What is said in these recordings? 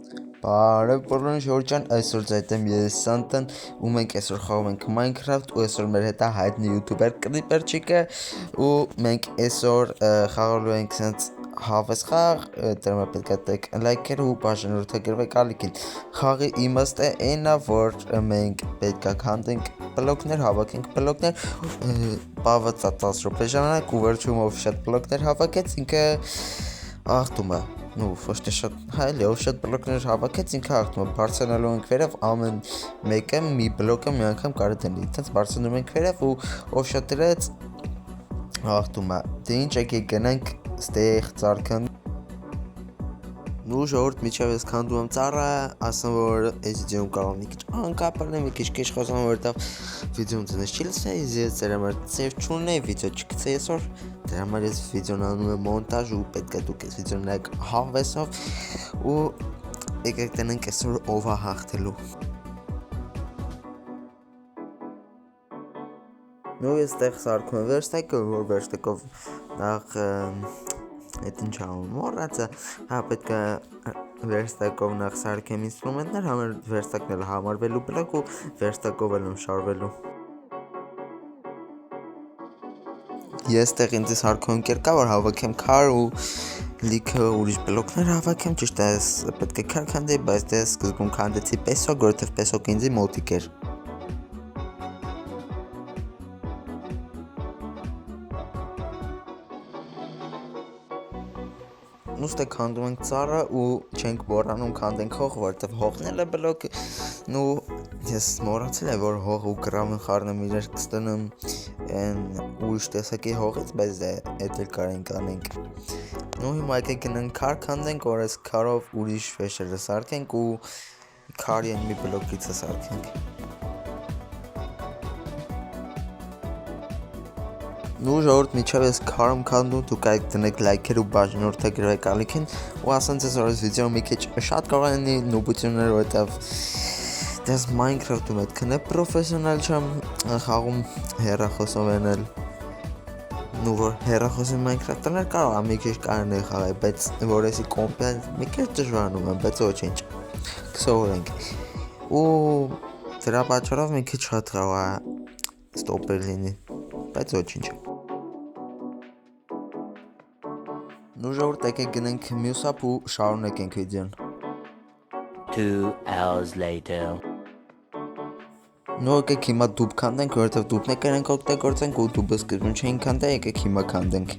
Բարև բոլորին շրջան, այսօր ձայտեմ ես Սանտան ու մենք այսօր խաղում ենք Minecraft ու այսօր մեր հետ է հայտնի յութուբեր Creeper-չիկը ու մենք այսօր խաղալու ենք սենց հավես խաղ, դրա պետք է տեք լայքեր ու բաժանորդը գրվեք ալիքին։ Խաղի իմաստը այնա, որ մենք պետք է քանդենք բլոկներ, հավաքենք բլոկներ, բավացա 10 րոպե ժամանակ ու վերջում ով շատ բլոկներ հավաքեց, ինքը ախտում է։ Ну, ոչ թե շատ հայելի, ով շատ բլոկներ հավաքեց, ինքը ախտում է, բարձրանալու ենք վերև, ամեն մեկը մի բլոկը մի անգամ կարելի դնի, այդպես բարձրանում ենք վերև ու ով շատ դրեց ախտում է։ Դե ինչ եկեք գնանք ստեղ ծառքան։ Ну, ժողովուրդ միջև ես քանդում եմ ծառը, ասեմ որ այս վիդեոում կարող եմ մի քիչ անկապել եմ, մի քիչ խոսամ, որովհետև վիդեոն ձեզ չի լսել, ես ձեր համար ծեր չունեի, վիդեո չգցեի այսօր, դրա համար ես վիդեոն անում եմ մոնտաժ ու պետք է դուք այս վիդեոն նայեք հավեսով ու եկեք դնենք այսօր ով է հաղթելու։ Ну, ես տեղ սարքում եմ վերստակը, որ վերստակով նախ այդ ինչ անում մոռացա, հա պետք է վերստակով նախ սարքեմ ինստրումենտներ, համար վերստակն էլ համարվելու բլոկ ու վերստակով էլ շարվելու։ Ես տեղ ինձ սարքում կերկա, որ հավաքեմ քար ու լիքը ուրիշ բլոկներ հավաքեմ, ճիշտ է ես պետք է քար քանդեի, բայց դե սկզբում քանդեցի պեսոկ, որովհետև պեսոկը ինձի մոտիկ էր։ Նուստե քանդում ենք ծառը ու չենք մոռանում քանդենք հող, որովհետև հողն էլ է բլոկ, նու ես մոռացել եմ, որ հող ու գրավն խառնում իրար կստնում ուրիշ տեսակի հողից, բայց դե էդ էլ կարենք անենք։ Նու հիմա եկեք գնանք քար քանդենք, որ այս քարով ուրիշ վեշերը սարքենք ու քարի մի բլոկիցը սարքենք։ Ну, ժողովուրդ միջև ես քարում քանդում, դուք կարեք դնեք լայքեր ու բաժանորդը գրվեք ալիքին ու ասենց ես որ այս վիդեոն մի քիչ շատ կարող է լինի նուբություններ, որովհետև դες Minecraft-ում այդքան է պրոֆեսիոնալ չեմ խաղում հեռախոսով ենել։ Ну, որ հեռախոսի Minecraft-ն էլ կարող է մի քիչ կարելի խաղալ, բայց որ էսի կոմպիան մի քիչ դժվարանում է, բայց ոչինչ։ Կսովորենք։ Ու դրա պատճառով մի քիչ շատ կարող է ստոպեր լինի, բայց ոչինչ։ Ну, ժողովուրդ եկեք գնենք մյուս ապ ու շարունակենք վիդեոն։ 2 hours later. Ну, եկեք հիմա դուբ քանդենք, որովհետև դուբն է կրենք օգտագործենք ու դուբը սկզբում չէին քանդել, եկեք հիմա քանդենք։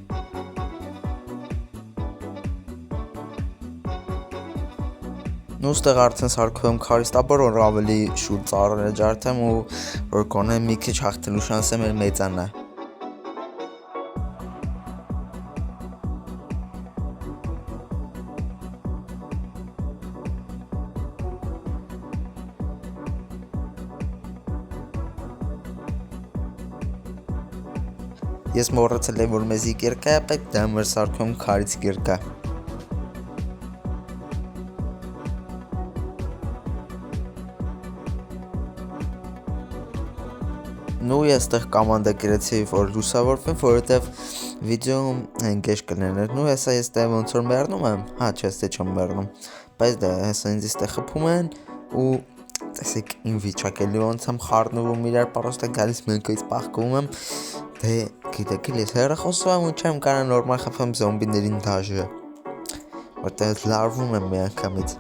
Ну, ստեղ արդեն սարքում եմ քարիստաբոր, որ ավելի շուտ ծառերը ջարդեմ ու որ կոնե մի քիչ հաղթելու շանսը մեր մեծանա։ Ես մոռացել եմ, որ մեզի կերկա է պետք, դա մեր սարքում քարից կերկա։ Ну, ես տեղ կոմանդա գրեցի, որ լուսավորվեմ, որովհետև վիդեոում հենգեշ կլիներ։ Ну, հեսա ես տեղ ոնց որ մեռնում եմ, հա, չես թե չեմ մեռնում, բայց դա հեսա ինձ տեղ խփում են ու տեսեք իմ վիճակելի ոնց եմ խառնվում իրար պարոստը գալիս մենքից պահկվում եմ, դե գիտեք ես հեռախոսով եմ ու չեմ կարող նորմալ խփեմ զոմբիներին դաժը, որտեղ լարվում եմ մի անգամից։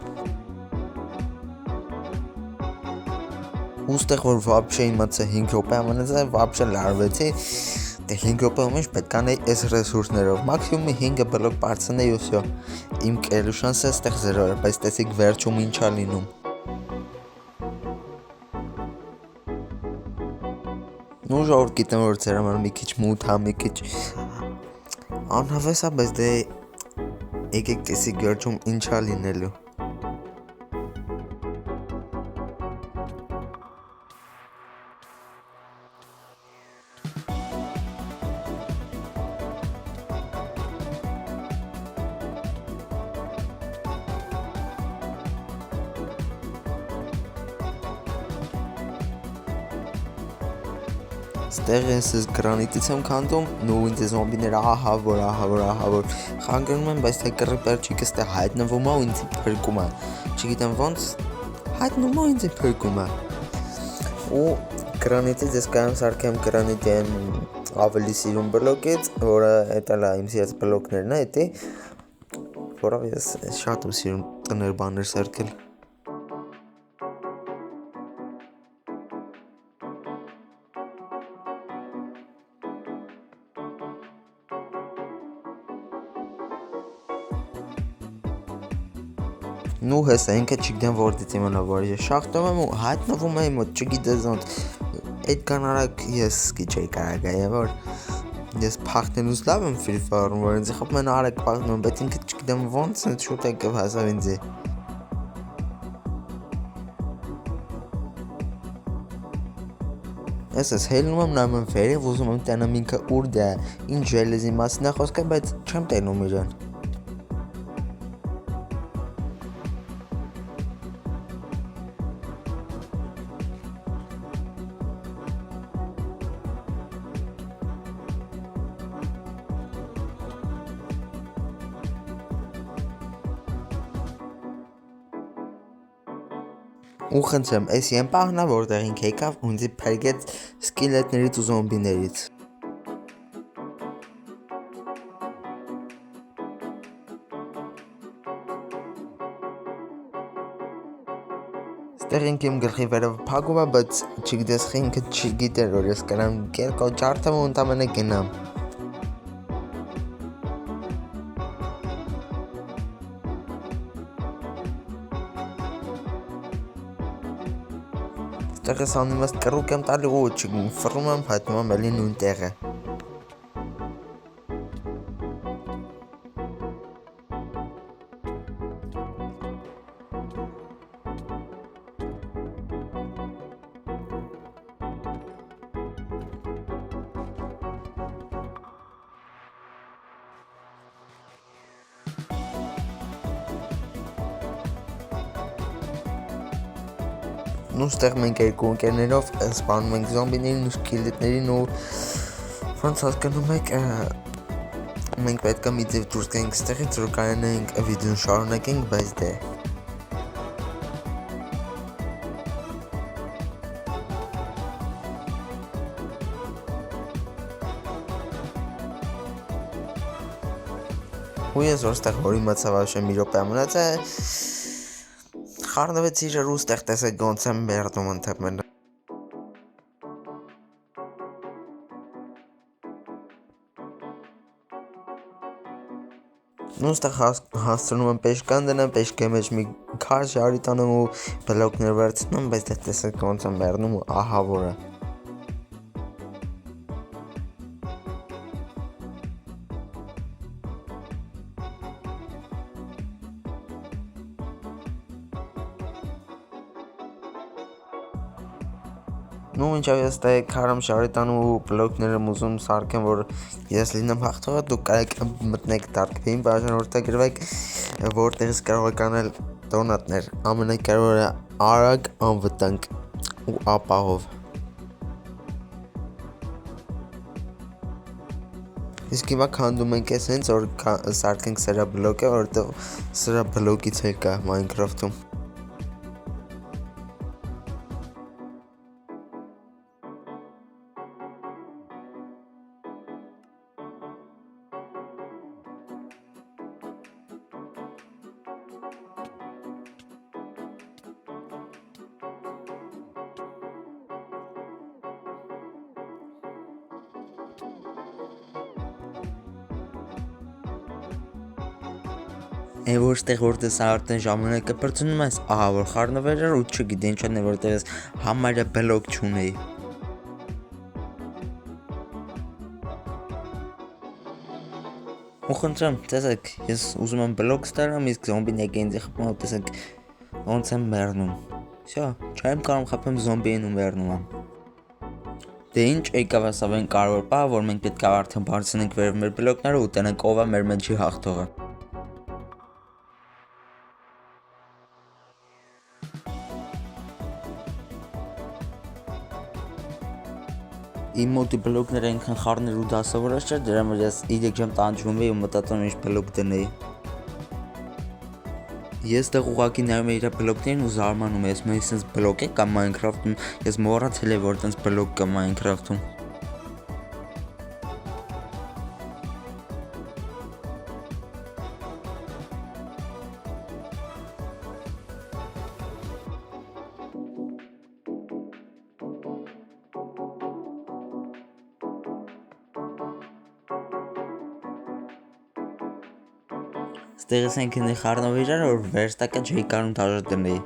Ուստեղ որ վաբշե իմացա 5 րոպե ամանեցա, վաբշե լարվեցի, դե 5 րոպեում ինչ պետք անեի այս ռեսուրսներով, մաքսիմումի 5 բլոկ բարձրանեի ու վсё, իմ կերելու շանսը այստեղ 0 էր, բայց տեսեք վերջում ինչա լինում։ Ну, ժողովուրդ գիտեմ որ ձեր համար մի քիչ մութ հա, մի քիչ անհավես է, բայց դե եկեք տեսեք վերջում ինչա լինելու։ Ստեղ ես գրանիտից եմ քանդում, նու ինձ զոմբիները ահա որ խանգարում են, բայց թե կռիպեր չիկը ստեղ հայտնվում է ու ինձ փրկում է։ չգիտեմ ոնց հայտնում ինձ փրկում է։ Ու Granite-ից ես կարող սարքեմ Granite-ին ավելի սիրուն բլոկից, որը էտալ է իմ սիրած բլոկներն է, էտի, որով ես շատ եմ սիրում տներ բաներ սարքել։ Ну հեսա ինքը չգիտեմ որտից իմանա որ ես շախտում եմ ու հայտնվում եմ մոտ չգիտես ոնց այդ կանարակ ես քիչ կարագա եւ որ ես փախնելուց լավ եմ Free Fire-ում որ ինձ խփում են արեք փախնում բայց ինքը չգիտեմ ոնց շուտ եկավ հասավ ինձ Ես հելնում եմ նայում եմ վերև ուզում եմ տենամ ինքը ուր դա ինչ ժելեզի մասին է խոսքը բայց չեմ տենում իրան ու խնդրեմ, այս եմ պահնա որտեղ ինք եկավ ու ինձ փրկեց սկելետներից ու զոմբիներից Ստեղ ինք իմ գլխի վերև փակում է, բայց չգիտես ինքը չգիտեր որ ես կարամ կերկո ջարդեմ ու ընդամենը գնամ Ստեղ ես անում ես կռուկ եմ տալի ու ֆռում եմ հայտնում եմ էլի նույն տեղը Նու ստեղ մենք երկու ընկերներով սպանում ենք զոմբիներին ու սկելետներին ու ոնց հասկանում եք մենք պետք է մի ձև դուրս գանք ստեղից որ կարողանանք վիդեոն շարունակենք բայց դե ու ես որ ստեղ որ իմացավ ավշե մի րոպե մնաց է Խառնվեց իրար ու ստեղ տեսեք ոնց եմ մերդում ընդհանրապես Նու ստեղ հասցնում եմ պեշկան դնեմ, պեշկի մեջ մի քար շարի տանում ու բլոկներ վերցնում, բայց դե տեսեք ոնց եմ մերնում ու ահա որը Նու ինչավ ես տե քարամ շարի տանում ու բլոկները ուզում սարքեմ որ ես լինեմ հաղթողը դուք կարող եք մտնեք դարքին բաժանորդագրվեք որտեղից կարող եք անել դոնատներ ամենակարևորը արագ անվտանգ ու ապահով Իսկ հիմա քանդում ենք ես հենց որ սարքենք սրա բլոկը որտեղ սրա բլոկից էլ կա Minecraft-ում Այն որ ստեղ որտեղ սարդեն ժամանակը պրծնում ես, ահա որ խառնվել էր ու չգիտի ինչն է որտեղ ես համարյա բլոկ չունեի Ու խնդրեմ, տեսեք, ես ուզում եմ բլոկ ստանամ, իսկ զոմբին եկե ինձ խփում ու տեսեք ոնց եմ մեռնում Всё, չեմ կարող խփեմ զոմբիին ու մեռնում եմ Դե ինչ եկավ ասավ այն կարևոր բանը, որ մենք պետք է արդեն բարձրացնենք վերև մեր բլոկները ու տենենք ով է մեր մեջի հաղթողը Իմ մոտի բլոկները այնքան խառներ ու դասավորած չէր, դրա համար ես իրեք ժամ տանջվում էի ու մտածում ինչ բլոկ դնեի Ես դեռ ուղղակի նայում եմ իր բլոկներին ու զարմանում եմ, ես մենք sense բլոկ է կամ Minecraft-ում, ես մոռացել եմ որ sense բլոկ կա Minecraft-ում։ Ստեղից ենք ինի խառնով իրար, որ վերստակը չի կարում դաժը դնի։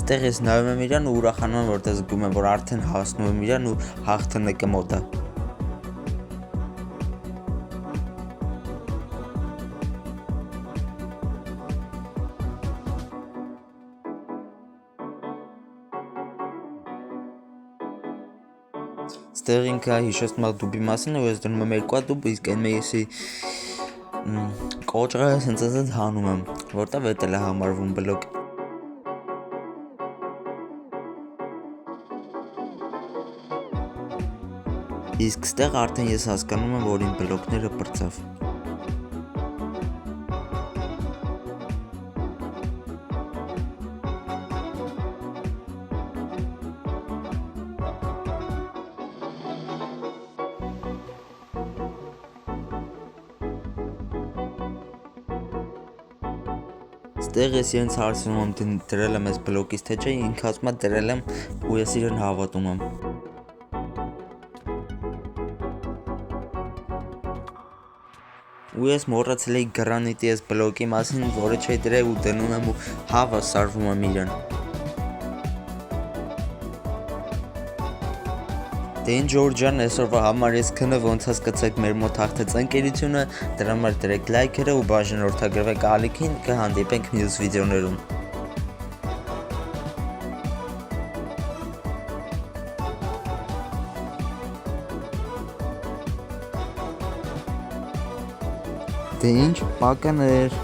Ստեղ ես նայում եմ իրան ու ուրախանում եմ, որտեղ զգում եմ, որ արդեն հասնում եմ իրան ու հաղթանակը մոտ է։ Ստեղ ինքը հիշեցնում է դուբի մասին ու ես դնում եմ երկու դուբ, իսկ այն մեկի կոճղը հենց հանում եմ, որտեղ էդ էլ է համարվում բլոկ։ Իսկ ստեղ արդեն ես հասկանում եմ, որ իմ բլոկները պրծավ։ Ստեղ ես իրենց հարցնում եմ դրել եմ ես բլոկից թե չէ, ինքը ասում է դրել եմ ու ես իրեն հավատում եմ։ Ու ես մոռացել էի գրանիտի ես բլոկի մասին, որը չէի դրել ու դնում եմ ու հավը սարվում եմ իրան։ Դե ինչ Ջորջան, այսօրվա համար ես քնը ոնց հասկացաք մեր մոտ հաղթեց ընկերությունը, դրա համար դրեք լայքերը ու բաժանորդագրվեք ալիքին, կհանդիպենք մյուս վիդեոներում։ Դե ինչ, պականեր։